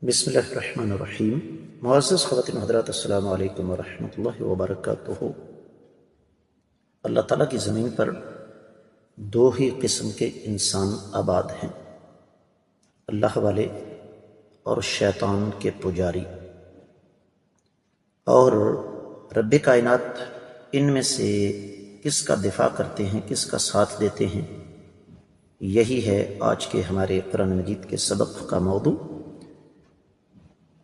بسم اللہ الرحمن الرحیم۔ معزز خواتین حضرات، السلام علیکم ورحمۃ اللہ وبرکاتہ۔ اللہ تعالیٰ کی زمین پر دو ہی قسم کے انسان آباد ہیں، اللہ والے اور شیطان کے پجاری۔ اور رب کائنات ان میں سے کس کا دفاع کرتے ہیں، کس کا ساتھ دیتے ہیں، یہی ہے آج کے ہمارے قرآن مجید کے سبق کا موضوع۔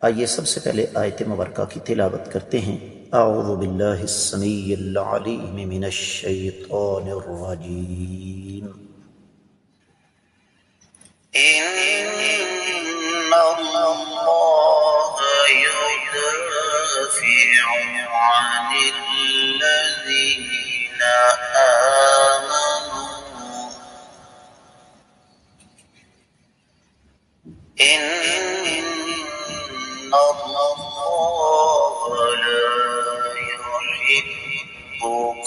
آئیے سب سے پہلے آیت مبارکہ کی تلاوت کرتے ہیں۔ اعوذ باللہ السمیع العلیم من الشیطان الرجیم۔ ان اللہ یدافع عن الذین آمنوا ان اللہ لا يحب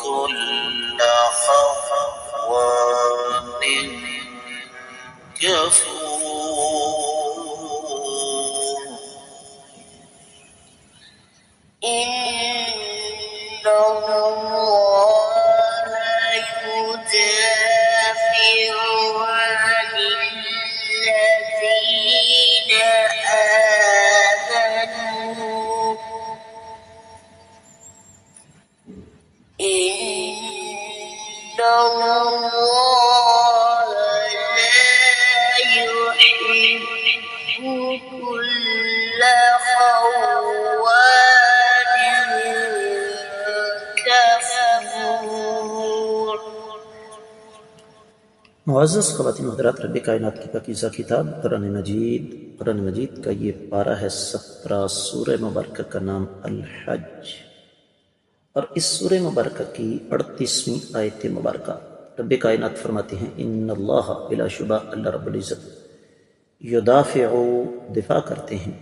كل خوان كفور ان اللہ يدافع عن الذين آمنوا إن الله لا يحب كل خوان كفور۔ معزز خواتین حضرات، رب کائنات کی پاکیزہ کتاب قرآن مجید کا یہ پارہ ہے 17۔ سورہ مبارکہ کا نام الحج، اور اس سورہ مبارکہ کی 38ویں آیت مبارکہ رب کائنات فرماتے ہیں ان اللہ، بلا شبہ اللہ رب العزت، یدافع دفاع کرتے ہیں،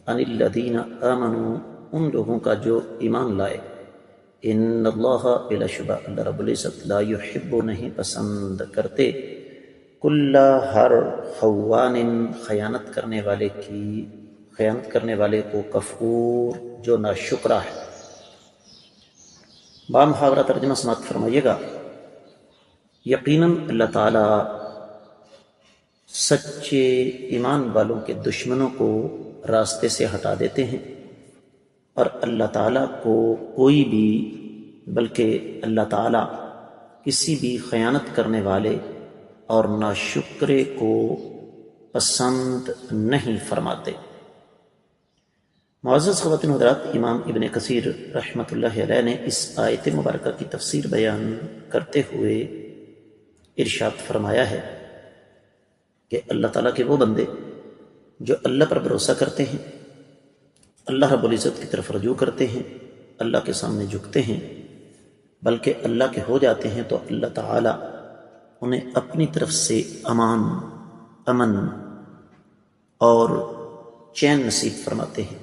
عن الذین آمنوا ان لوگوں کا جو ایمان لائے، ان اللہ بلا شبہ اللہ رب العزت، لا یحب نہیں پسند کرتے، کل ہر خوان خیانت کرنے والے کو، کفور جو ناشکرہ ہے۔ بامحاورہ ترجمہ سماعت فرمائیے گا۔ یقیناً اللہ تعالیٰ سچے ایمان والوں کے دشمنوں کو راستے سے ہٹا دیتے ہیں، اور اللہ تعالیٰ کو کوئی بھی، بلکہ اللہ تعالیٰ کسی بھی خیانت کرنے والے اور ناشکرے کو پسند نہیں فرماتے۔ معزز خواتین حضرات، امام ابن کثیر رحمۃ اللہ علیہ نے اس آیت مبارکہ کی تفسیر بیان کرتے ہوئے ارشاد فرمایا ہے کہ اللہ تعالیٰ کے وہ بندے جو اللہ پر بھروسہ کرتے ہیں، اللہ رب العزت کی طرف رجوع کرتے ہیں، اللہ کے سامنے جھکتے ہیں، بلکہ اللہ کے ہو جاتے ہیں، تو اللہ تعالیٰ انہیں اپنی طرف سے امن اور چین نصیب فرماتے ہیں۔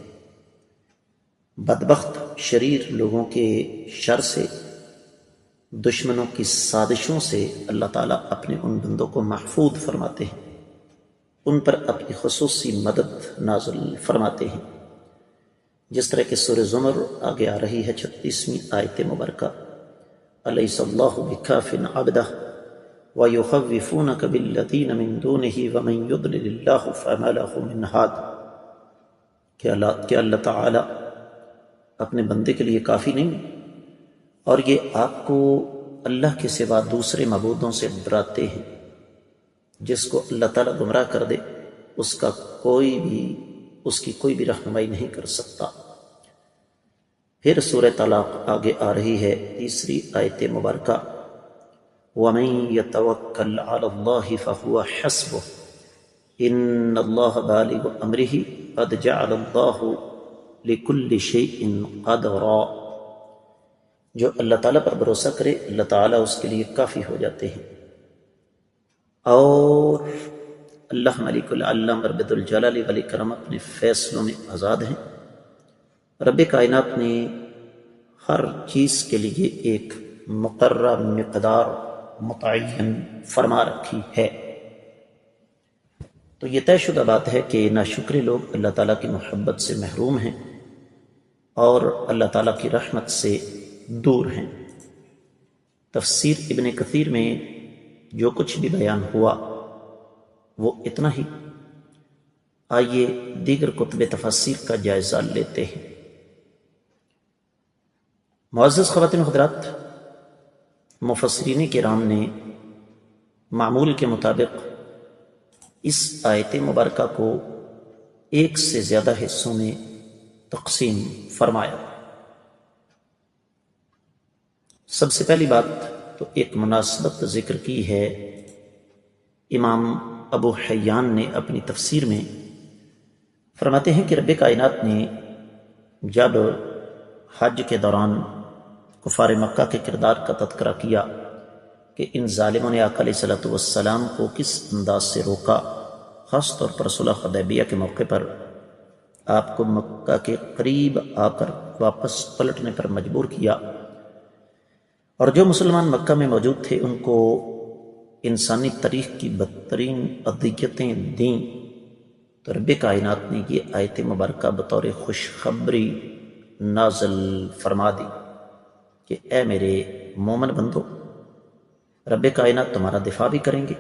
بدبخت شریر لوگوں کے شر سے، دشمنوں کی سازشوں سے اللہ تعالیٰ اپنے ان بندوں کو محفوظ فرماتے ہیں، ان پر اپنی خصوصی مدد نازل فرماتے ہیں، جس طرح کہ سورہ زمر آگے آ رہی ہے 36ویں آیت مبارکہ، الیس اللہ بکاف عبدہ ویخوفونک بالذین من دونہ ومن یضلل اللہ فما لہ من ہاد، کہ اللہ تعالیٰ اپنے بندے کے لیے کافی نہیں، اور یہ آپ کو اللہ کے سوا دوسرے معبودوں سے ڈراتے ہیں، جس کو اللہ تعالیٰ گمراہ کر دے اس کی کوئی بھی رہنمائی نہیں کر سکتا۔ پھر سورہ طلاق آگے آ رہی ہے 3 آیت مبارکہ، وَمَن يَتَوَكَّلْ عَلَى اللَّهِ فَهُوَ حَسْبُهُ إِنَّ اللَّهَ بَالِغُ أَمْرِهِ قَدْ جَعَلَ اللَّهُ لِكُلِّ شَيْءٍ قَدْرًا، جو اللہ تعالیٰ پر بھروسہ کرے اللہ تعالیٰ اس کے لیے کافی ہو جاتے ہیں۔ اور اللہ ملک العلم رب الجلال والاکرام اپنے فیصلوں میں آزاد ہیں۔ رب کائنات نے ہر چیز کے لیے ایک مقررہ مقدار متعین فرما رکھی ہے۔ تو یہ طے شدہ بات ہے کہ ناشکرے لوگ اللہ تعالیٰ کی محبت سے محروم ہیں اور اللہ تعالیٰ کی رحمت سے دور ہیں۔ تفسیر ابن کثیر میں جو کچھ بھی بیان ہوا وہ اتنا ہی۔ آئیے دیگر کتب تفسیر کا جائزہ لیتے ہیں۔ معزز خواتین و حضرات، مفسرین کرام نے معمول کے مطابق اس آیت مبارکہ کو ایک سے زیادہ حصوں میں تقسیم فرمایا۔ سب سے پہلی بات تو ایک مناسبت ذکر کی ہے، امام ابو حیان نے اپنی تفسیر میں فرماتے ہیں کہ رب کائنات نے جب حج کے دوران کفار مکہ کے کردار کا تذکرہ کیا کہ ان ظالموں نے آقا علیہ الصلوۃ والسلام کو کس انداز سے روکا، خاص طور پر صلح حدیبیہ کے موقع پر آپ کو مکہ کے قریب آ کر واپس پلٹنے پر مجبور کیا، اور جو مسلمان مکہ میں موجود تھے ان کو انسانی تاریخ کی بدترین اذیتیں دیں، تو رب کائنات نے یہ آیت مبارکہ بطور خوشخبری نازل فرما دی کہ اے میرے مومن بندو، رب کائنات تمہارا دفاع بھی کریں گے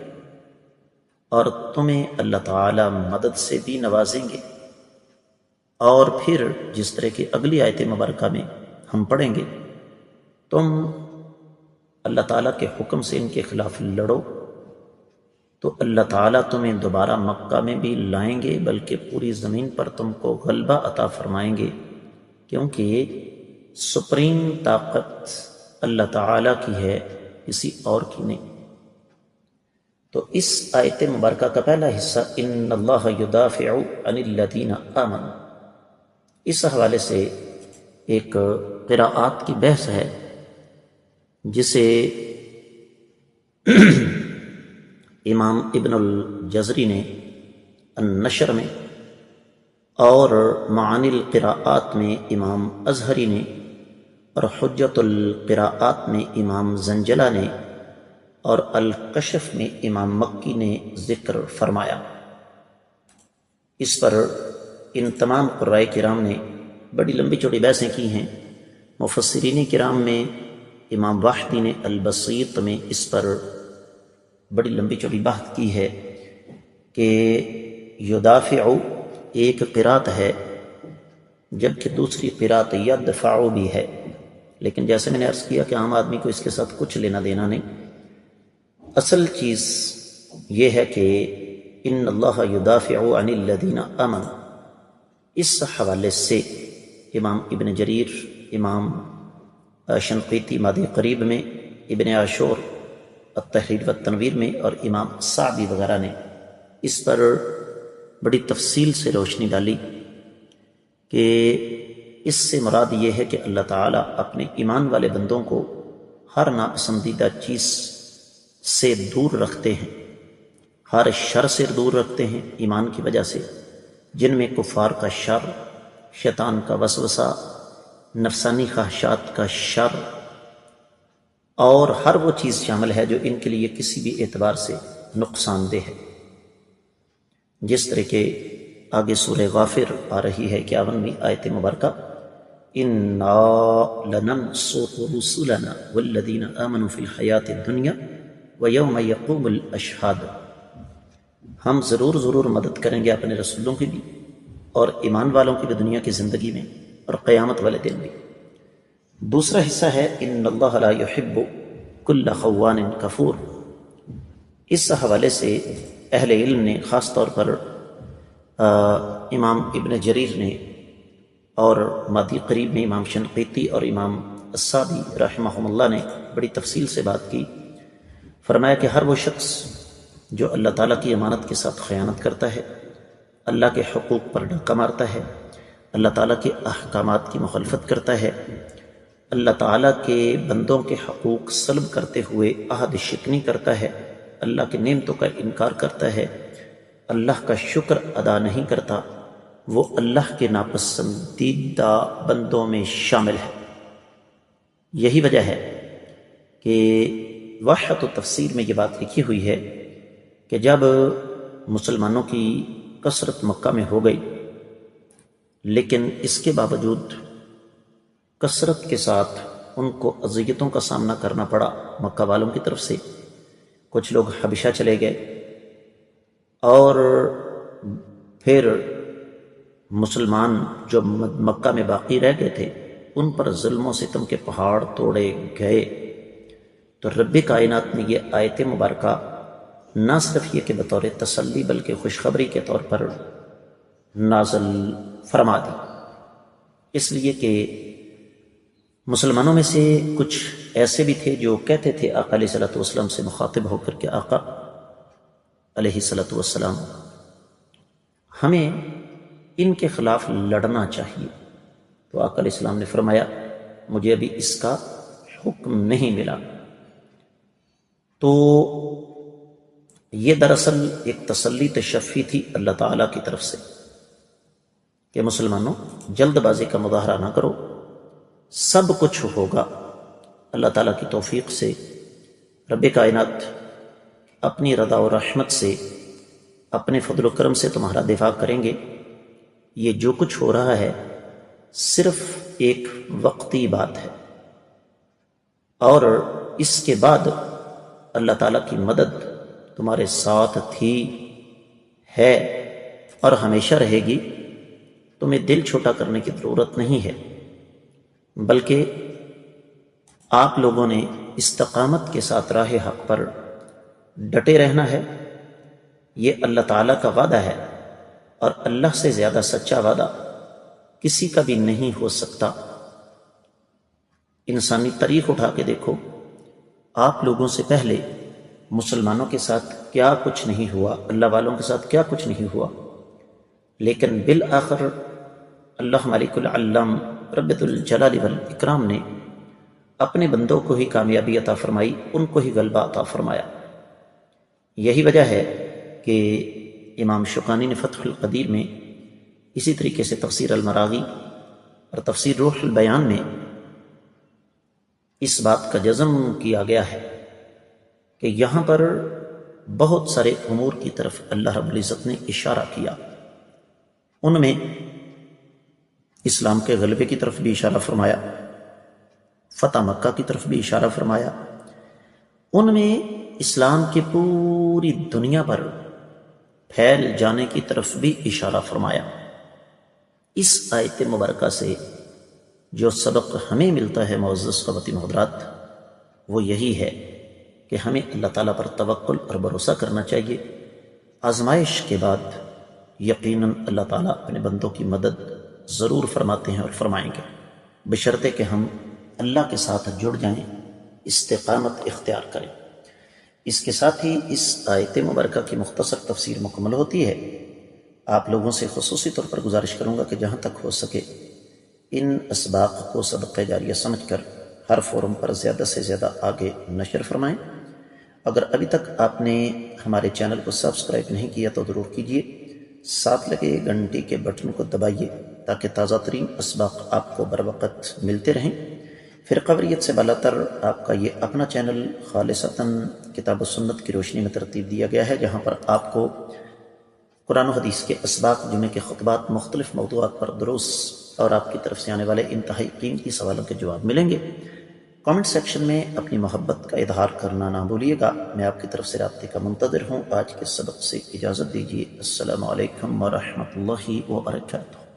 اور تمہیں اللہ تعالی مدد سے بھی نوازیں گے، اور پھر جس طرح کی اگلی آیت مبارکہ میں ہم پڑھیں گے، تم اللہ تعالیٰ کے حکم سے ان کے خلاف لڑو تو اللہ تعالیٰ تمہیں دوبارہ مکہ میں بھی لائیں گے، بلکہ پوری زمین پر تم کو غلبہ عطا فرمائیں گے، کیونکہ سپریم طاقت اللہ تعالیٰ کی ہے، کسی اور کی نہیں۔ تو اس آیت مبارکہ کا پہلا حصہ ان اللہ یدافع عن الذین آمنوا، اس حوالے سے ایک قراءات کی بحث ہے جسے امام ابن الجزری نے النشر میں اور معانی القراءات میں امام ازہری نے اور حجت القراءات میں امام زنجلہ نے اور الکشف میں امام مکی نے ذکر فرمایا۔ اس پر ان تمام قراء کرام نے بڑی لمبی چوڑی بحثیں کی ہیں۔ مفسرین کرام میں امام واحدی نے البسیط میں اس پر بڑی لمبی چوڑی بحث کی ہے کہ یدافع ایک قرات ہے جبکہ دوسری قرات یدفع بھی ہے، لیکن جیسے میں نے عرض کیا کہ عام آدمی کو اس کے ساتھ کچھ لینا دینا نہیں۔ اصل چیز یہ ہے کہ ان اللہ یدافع عن الذین آمنوا، اس حوالے سے امام ابن جریر، امام شنقیطی مادی قریب میں، ابن عاشور التحریر والتنویر میں اور امام سعدی وغیرہ نے اس پر بڑی تفصیل سے روشنی ڈالی کہ اس سے مراد یہ ہے کہ اللہ تعالیٰ اپنے ایمان والے بندوں کو ہر ناپسندیدہ چیز سے دور رکھتے ہیں، ہر شر سے دور رکھتے ہیں ایمان کی وجہ سے، جن میں کفار کا شر، شیطان کا وسوسہ، نفسانی خواہشات کا شر اور ہر وہ چیز شامل ہے جو ان کے لیے کسی بھی اعتبار سے نقصان دہ ہے۔ جس طرح کے آگے سورہ غافر آ رہی ہے 51ویں آیت مبارکہ، اِنَّا لَنَنصُرُ رُسُلَنَا وَالَّذِينَ آمَنُوا فِي الْحَيَاةِ الدُّنْيَا وَيَوْمَ يَقُومُ الْأَشْهَادُ، ہم ضرور مدد کریں گے اپنے رسولوں کی بھی اور ایمان والوں کی بھی دنیا کی زندگی میں اور قیامت والے دن بھی۔ دوسرا حصہ ہے ان اللہ لا يحب كل خوان کفور، اس حوالے سے اہل علم نے خاص طور پر امام ابن جریر نے اور مادی قریب میں امام شنقیطی اور امام السعدی رحمہم اللہ نے بڑی تفصیل سے بات کی۔ فرمایا کہ ہر وہ شخص جو اللہ تعالیٰ کی امانت کے ساتھ خیانت کرتا ہے، اللہ کے حقوق پر ڈاکہ مارتا ہے، اللہ تعالیٰ کے احکامات کی مخالفت کرتا ہے، اللہ تعالیٰ کے بندوں کے حقوق سلب کرتے ہوئے عہد شکنی کرتا ہے، اللہ کے نعمتوں کا انکار کرتا ہے، اللہ کا شکر ادا نہیں کرتا، وہ اللہ کے ناپسندیدہ بندوں میں شامل ہے۔ یہی وجہ ہے کہ وحدت و تفسیر میں یہ بات لکھی ہوئی ہے کہ جب مسلمانوں کی کثرت مکہ میں ہو گئی، لیکن اس کے باوجود کثرت کے ساتھ ان کو اذیتوں کا سامنا کرنا پڑا مکہ والوں کی طرف سے۔ کچھ لوگ حبشہ چلے گئے اور پھر مسلمان جو مکہ میں باقی رہ گئے تھے ان پر ظلم و ستم کے پہاڑ توڑے گئے۔ تو رب کائنات نے یہ آیت مبارکہ نہ صرف یہ کہ بطور تسلی بلکہ خوشخبری کے طور پر نازل فرما دی، اس لیے کہ مسلمانوں میں سے کچھ ایسے بھی تھے جو کہتے تھے آقا علیہ الصلوۃ والسلام سے مخاطب ہو کر کے آقا علیہ الصلوۃ والسلام ہمیں ان کے خلاف لڑنا چاہیے۔ تو آقا علیہ السلام نے فرمایا مجھے ابھی اس کا حکم نہیں ملا۔ تو یہ دراصل ایک تسلی تشفی تھی اللہ تعالیٰ کی طرف سے کہ مسلمانوں جلد بازی کا مظاہرہ نہ کرو، سب کچھ ہوگا اللہ تعالیٰ کی توفیق سے۔ رب کائنات اپنی رضا و رحمت سے اپنے فضل و کرم سے تمہارا دفاع کریں گے۔ یہ جو کچھ ہو رہا ہے صرف ایک وقتی بات ہے، اور اس کے بعد اللہ تعالیٰ کی مدد تمہارے ساتھ تھی، ہے اور ہمیشہ رہے گی۔ تمہیں دل چھوٹا کرنے کی ضرورت نہیں ہے، بلکہ آپ لوگوں نے استقامت کے ساتھ راہ حق پر ڈٹے رہنا ہے۔ یہ اللہ تعالیٰ کا وعدہ ہے، اور اللہ سے زیادہ سچا وعدہ کسی کا بھی نہیں ہو سکتا۔ انسانی تاریخ اٹھا کے دیکھو، آپ لوگوں سے پہلے مسلمانوں کے ساتھ کیا کچھ نہیں ہوا، اللہ والوں کے ساتھ کیا کچھ نہیں ہوا، لیکن بالآخر اللہ مالک العلام رب الجلال والاکرام نے اپنے بندوں کو ہی کامیابی عطا فرمائی، ان کو ہی غلبہ عطا فرمایا۔ یہی وجہ ہے کہ امام شوکانی نے فتح القدیر میں اسی طریقے سے تفسیر المراغی اور تفسیر روح البیان میں اس بات کا جزم کیا گیا ہے کہ یہاں پر بہت سارے امور کی طرف اللہ رب العزت نے اشارہ کیا۔ ان میں اسلام کے غلبے کی طرف بھی اشارہ فرمایا، فتح مکہ کی طرف بھی اشارہ فرمایا، ان میں اسلام کی پوری دنیا پر پھیل جانے کی طرف بھی اشارہ فرمایا۔ اس آیت مبارکہ سے جو سبق ہمیں ملتا ہے معزز خواتین و حضرات، وہ یہی ہے کہ ہمیں اللہ تعالیٰ پر توکل اور بھروسہ کرنا چاہیے۔ آزمائش کے بعد یقیناً اللہ تعالیٰ اپنے بندوں کی مدد ضرور فرماتے ہیں اور فرمائیں گے، بشرطے کہ ہم اللہ کے ساتھ جڑ جائیں، استقامت اختیار کریں۔ اس کے ساتھ ہی اس آیت مبارکہ کی مختصر تفسیر مکمل ہوتی ہے۔ آپ لوگوں سے خصوصی طور پر گزارش کروں گا کہ جہاں تک ہو سکے ان اسباق کو صدقہ جاریہ سمجھ کر ہر فورم پر زیادہ سے زیادہ آگے نشر فرمائیں۔ اگر ابھی تک آپ نے ہمارے چینل کو سبسکرائب نہیں کیا تو ضرور کیجیے، ساتھ لگے گھنٹی کے بٹن کو دبائیے تاکہ تازہ ترین اسباق آپ کو بر وقت ملتے رہیں۔ فرقواریت سے بالاتر آپ کا یہ اپنا چینل خالصتاً کتاب و سنت کی روشنی میں ترتیب دیا گیا ہے، جہاں پر آپ کو قرآن و حدیث کے اسباق، جمعے کے خطبات، مختلف موضوعات پر دروس اور آپ کی طرف سے آنے والے انتہائی قیمتی سوالوں کے جواب ملیں گے۔ کامنٹ سیکشن میں اپنی محبت کا اظہار کرنا نہ بھولیے گا۔ میں آپ کی طرف سے رابطے کا منتظر ہوں۔ آج کے سبق سے اجازت دیجیے۔ السلام علیکم ورحمۃ اللہ وبرکاتہ۔